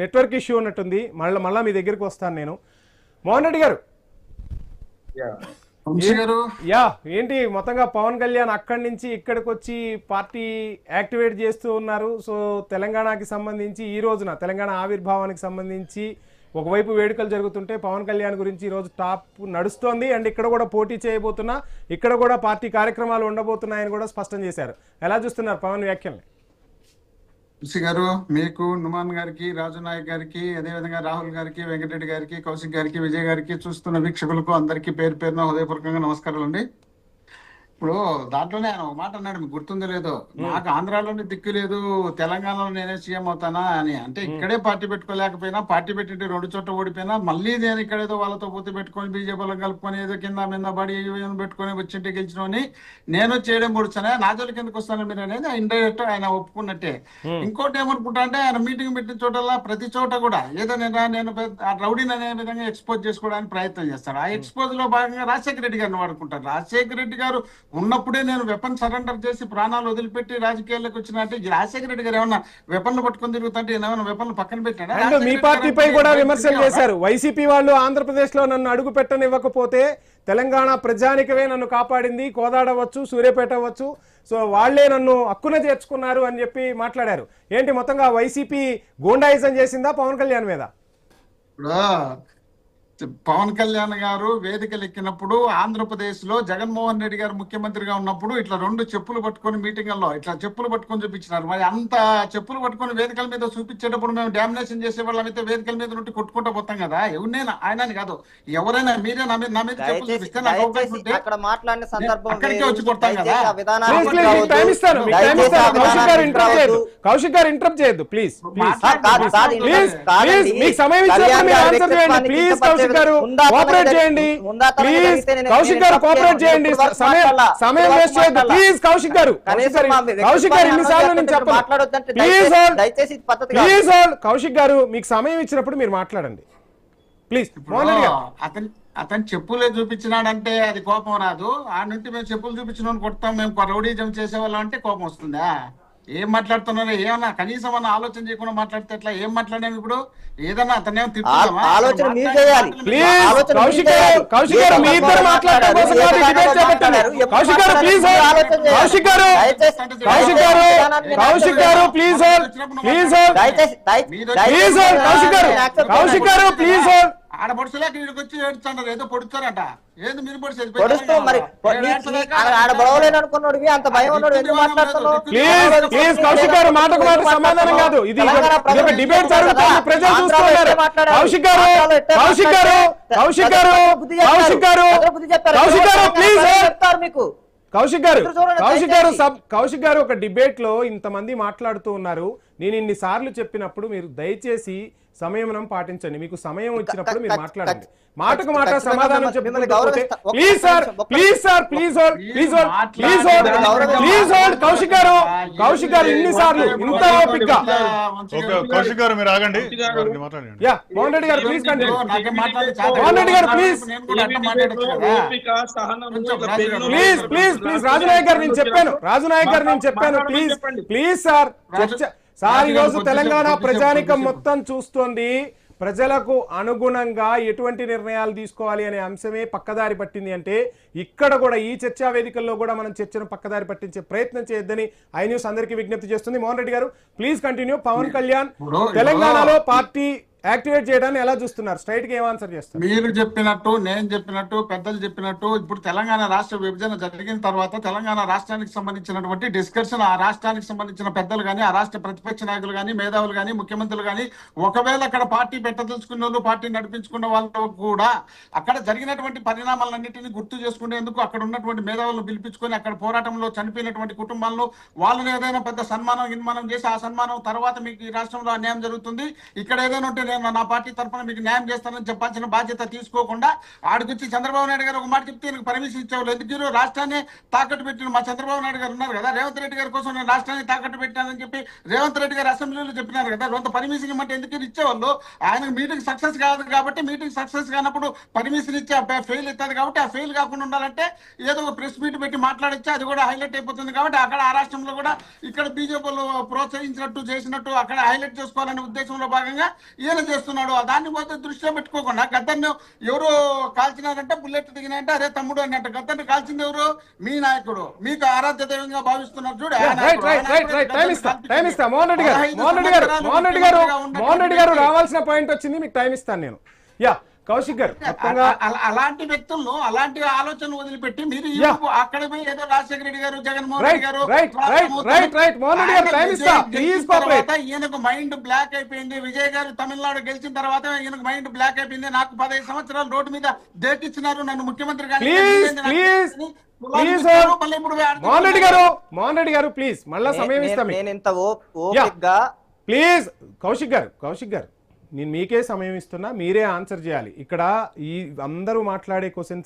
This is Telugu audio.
నెట్వర్క్ ఇష్యూ ఉన్నట్టుంది. మళ్ళీ మీ దగ్గరికి వస్తాను నేను. మోహన్ రెడ్డి గారు, యా ఏంటి మొత్తంగా పవన్ కళ్యాణ్ అక్కడి నుంచి ఇక్కడికి వచ్చి పార్టీ యాక్టివేట్ చేస్తూ ఉన్నారు. సో తెలంగాణకి సంబంధించి ఈ రోజున తెలంగాణ ఆవిర్భావానికి సంబంధించి ఒకవైపు వేడుకలు జరుగుతుంటే పవన్ కళ్యాణ్ గురించి ఈరోజు టాప్ నడుస్తోంది. అండ్ ఇక్కడ కూడా పోటీ చేయబోతున్నా, ఇక్కడ కూడా పార్టీ కార్యక్రమాలు ఉండబోతున్నాయని కూడా స్పష్టం చేశారు. ఎలా చూస్తున్నారు పవన్ వ్యాఖ్యల్ని? తులసి గారు, మీకు, నుమాన్ గారికి, రాజు నాయక్ గారికి, అదేవిధంగా రాహుల్ గారికి, వెంకటరెడ్డి గారికి, కౌశిక్ గారికి, విజయ్ గారికి, చూస్తున్న వీక్షకులకు అందరికీ పేరు పేరున హృదయపూర్వకంగా నమస్కారాలు అండి. ఇప్పుడు దాంట్లోనే ఆయన ఒక మాట అన్నాడు, మీకు గుర్తుందో లేదో, నాకు ఆంధ్రాలోనే దిక్కు లేదు, తెలంగాణలో నేనే సీఎం అవుతానా అని. అంటే ఇక్కడే పార్టీ పెట్టుకోలేకపోయినా, పార్టీ పెట్టింటే 2 చోట్ల ఓడిపోయినా, మళ్ళీ నేను ఇక్కడేదో వాళ్ళతో పోతే పెట్టుకొని బీజేపీలో కలుపుకొని ఏదో కింద మీద బడి పెట్టుకొని వచ్చింటే గెలిచినని నేను చేయడం పొడుచానే, నా జోలికి ఎందుకు వస్తాను మీరు అనేది ఇండైరెక్ట్ ఆయన ఒప్పుకున్నట్టే. ఇంకోటి ఏమనుకుంటా అంటే, ఆయన మీటింగ్ పెట్టిన చోటల్లా ప్రతి చోట కూడా ఏదో నేను రౌడీని అనే విధంగా ఎక్స్పోజ్ చేసుకోవడానికి ప్రయత్నం చేస్తాడు. ఆ ఎక్స్పోజ్ లో భాగంగా రాజశేఖర రెడ్డి గారిని వాడుకుంటారు. రాజశేఖర రెడ్డి గారు ఉన్నప్పుడే నేను వెపన్ సరెండర్ చేసి ప్రాణాలు వదిలిపెట్టి రాజకీయాల్లోకి వచ్చినట్టే, రాజశేఖర రెడ్డి గారు ఏమన్నా వెపన్లు పట్టుకొని తిరుగుతుంటే ఏమైనా వెపన్లు పక్కన పెట్టాడు. మీ పార్టీపై కూడా విమర్శలు చేశారు. వైసీపీ వాళ్ళు ఆంధ్రప్రదేశ్ లో నన్ను అడుగు పెట్టనివ్వకపోతే తెలంగాణ ప్రజానికమే నన్ను కాపాడింది, కోదాడవచ్చు, సూర్యాపేట అవ్వచ్చు, సో వాళ్లే నన్ను హక్కున చేర్చుకున్నారు అని చెప్పి మాట్లాడారు. ఏంటి మొత్తంగా వైసీపీ గూండాయిజం చేసిందా పవన్ కళ్యాణ్ మీద? పవన్ కళ్యాణ్ గారు వేదికలు ఎక్కినప్పుడు ఆంధ్రప్రదేశ్ లో జగన్మోహన్ రెడ్డి గారు ముఖ్యమంత్రిగా ఉన్నప్పుడు ఇట్లా 2 చెప్పులు పట్టుకొని మీటింగ్లలో ఇట్లా చెప్పులు పట్టుకొని చూపించినారు. మరి అంత చెప్పులు పట్టుకొని వేదికల మీద చూపించేటప్పుడు మేము డామినేషన్ చేసే వాళ్ళం అయితే వేదికల మీద నుండి కొట్టుకుంటూ పోతాం కదా. ఎవరినైనా ఆయన కాదు, ఎవరైనా మీరే నా మీద చెప్పులు చూపిస్తే నాకు అవకాశం ఉంటే అక్కడికే వచ్చి కొడతాం కదా. కౌశిక్ గారు ఇంటరప్ట్ చేయొద్దు ప్లీజ్. మీకు సమయం ఇచ్చినప్పుడు ప్లీజ్ కౌశిక్ గారు కోఆపరేట్ చేయండి. ప్లీజ్ కౌశిక్ గారు కోఆపరేట్ చేయండి. సమయం వేస్ట్ చేయొద్దు ప్లీజ్. కౌశిక్ గారు ఇన్నిసార్లు నేను చెప్పాను. ప్లీజ్ కౌశిక్ గారు మీకు సమయం ఇచ్చినప్పుడు మీరు మాట్లాడండి ప్లీజ్. అతను చెప్పులే చూపించినాడంటే అది కోపం రాదు. ఆ నుండి మేము చెప్పులు చూపించిన కొడతాం, మేము రౌడీజం చేసేవాళ్ళం అంటే కోపం వస్తుందా? ఏం మాట్లాడుతున్నారు? ఏమన్నా కనీసం అన్న ఆలోచన చేయకుండా మాట్లాడితే ఎట్లా? ఏం మాట్లాడాము ఇప్పుడు? ఏదన్నా అతనే తిరుగుతామా? ఆడపడుచులేక వీడికి వచ్చి ఏడుస్తున్నారు, ఏదో పొడుస్తారట. ఏది మీరు సమాధానం కాదు, ఇది డిబేట్ జరుగుతుంది, ప్రజలు చూస్తున్నారు. కౌశిక్ గారు ఒక డిబేట్ లో ఇంతమంది మాట్లాడుతూ ఉన్నారు. నేను ఇన్నిసార్లు చెప్పినప్పుడు మీరు దయచేసి సంయమనం పాటించండి. మీకు సమయం ఇచ్చినప్పుడు మీరు మాట్లాడండి. మాటకు మాట సమాధానం చెప్పుకుంటే కౌశిక్ గారు ఇన్నిసార్లు ఇంత ఓపికగా. మోహన్ రెడ్డి గారు ప్లీజ్ కంటిన్యూ. మోహన్ రెడ్డి గారు ప్లీజ్ రాజునాయక్ గారు నేను చెప్పాను ప్లీజ్ సార్ ఈ రోజు తెలంగాణ ప్రజానికం మొత్తం చూస్తోంది. ప్రజలకు అనుగుణంగా ఎటువంటి నిర్ణయాలు తీసుకోవాలి అనే అంశమే పక్కదారి పట్టింది అంటే ఇక్కడ కూడా ఈ చర్చా వేదికల్లో కూడా మనం చర్చను పక్కదారి పట్టించే ప్రయత్నం చేయొద్దని ఐ న్యూస్ అందరికీ విజ్ఞప్తి చేస్తుంది. మోహన్ రెడ్డి గారు ప్లీజ్ కంటిన్యూ. పవన్ కళ్యాణ్ తెలంగాణలో పార్టీ యాక్టివేట్ చేయడాన్ని ఎలా చూస్తున్నారు? స్ట్రైట్ గా ఏం ఆన్సర్ చేస్తారు? మీరు చెప్పినట్టు, నేను చెప్పినట్టు, పెద్దలు చెప్పినట్టు, ఇప్పుడు తెలంగాణ రాష్ట్ర విభజన జరిగిన తర్వాత తెలంగాణ రాష్ట్రానికి సంబంధించినటువంటి డిస్కషన్, ఆ రాష్ట్రానికి సంబంధించిన పెద్దలు కానీ, ఆ రాష్ట్ర ప్రతిపక్ష నాయకులు కానీ, మేధావులు కానీ, ముఖ్యమంత్రులు కానీ, ఒకవేళ అక్కడ పార్టీ పెట్టదలుచుకున్న వాళ్ళు, పార్టీ నడిపించుకున్న వాళ్ళు కూడా అక్కడ జరిగినటువంటి పరిణామాలన్నింటినీ గుర్తు చేసుకునేందుకు అక్కడ ఉన్నటువంటి మేధావులను పిలిపించుకొని అక్కడ పోరాటంలో చనిపోయినటువంటి కుటుంబాలను వాళ్ళని ఏదైనా పెద్ద సన్మానం చేసి ఆ సన్మానం తర్వాత మీకు ఈ రాష్ట్రంలో అన్యాయం జరుగుతుంది, ఇక్కడ ఏదైనా ఉంటే నేను నా పార్టీ తరఫున మీకు న్యాయం చేస్తానని చెప్పాల్సిన బాధ్యత తీసుకోకుండా ఆడికొచ్చి చంద్రబాబు నాయుడు గారు ఒక మాట చెప్తే ఈయనకు పర్మిషన్ ఇచ్చేవాళ్ళు ఎందుకు రాష్ట్రాన్ని తాకట్టు పెట్టిన మా చంద్రబాబు నాయుడు గారు ఉన్నారు కదా, రేవంత్ రెడ్డి గారి కోసం నేను రాష్ట్రాన్ని తాకట్టు పెట్టానని చెప్పి రేవంత్ రెడ్డి గారు అసెంబ్లీలో చెప్పినారు కదా, కొంత పర్మిషన్ ఇవ్వమంటే ఎందుకు ఇచ్చేవాళ్ళు? ఆయన మీటింగ్ సక్సెస్ కాదు కాబట్టి, మీటింగ్ సక్సెస్ కానప్పుడు పర్మిషన్ ఇచ్చి ఫెయిల్ అవుతుంది కాబట్టి, ఆ ఫెయిల్ కాకుండా ఉండాలంటే ఏదో ఒక ప్రెస్ మీట్ పెట్టి మాట్లాడచ్చు, అది కూడా హైలైట్ అయిపోతుంది కాబట్టి అక్కడ ఆ రాష్ట్రంలో కూడా ఇక్కడ బీజేపీలు ప్రోత్సహించినట్టు చేసినట్టు అక్కడ హైలైట్ చేసుకోవాలనే ఉద్దేశంలో భాగంగా ఈయన చేస్తున్నాడు. దాన్ని పోతే దృష్టిలో పెట్టుకోకుండా గద్దర్ను ఎవరు కాల్చినారంటే బుల్లెట్ దిగినాయంటే అరే తమ్ముడు అన్నట్టు, గద్దర్ని కాల్చింది ఎవరు? మీ నాయకుడు, మీకు ఆరాధ్య దైవంగా భావిస్తున్నారు చూడు. మోహన్ రెడ్డి గారు రావాల్సిన పాయింట్ వచ్చింది, మీకు టైం ఇస్తాను నేను. యా కౌశిక్ గారు, అలాంటి వ్యక్తులను అలాంటి ఆలోచనలు వదిలిపెట్టి మీరు అక్కడ పోయి ఏదో రాజశేఖర రెడ్డి గారు జగన్మోహన్ రెడ్డి గారు ఈయనకు మైండ్ బ్లాక్ అయిపోయింది. విజయ్ గారు తమిళనాడు గెలిచిన తర్వాత ఈయనకు మైండ్ బ్లాక్ అయిపోయింది. నాకు 15 సంవత్సరాలు రోడ్డు మీద డేకిచ్చినారు, నన్ను ముఖ్యమంత్రి మోహన్ రెడ్డి గారు ప్లీజ్ మళ్ళా సమయం ఇస్తాం ప్లీజ్. కౌశిక్ గారు నేను మీకే సమయం ఇస్తున్నా, మీరే ఆన్సర్ చేయాలి. ఇక్కడ ఈ అందరూ మాట్లాడే క్వశ్చన్స్ కి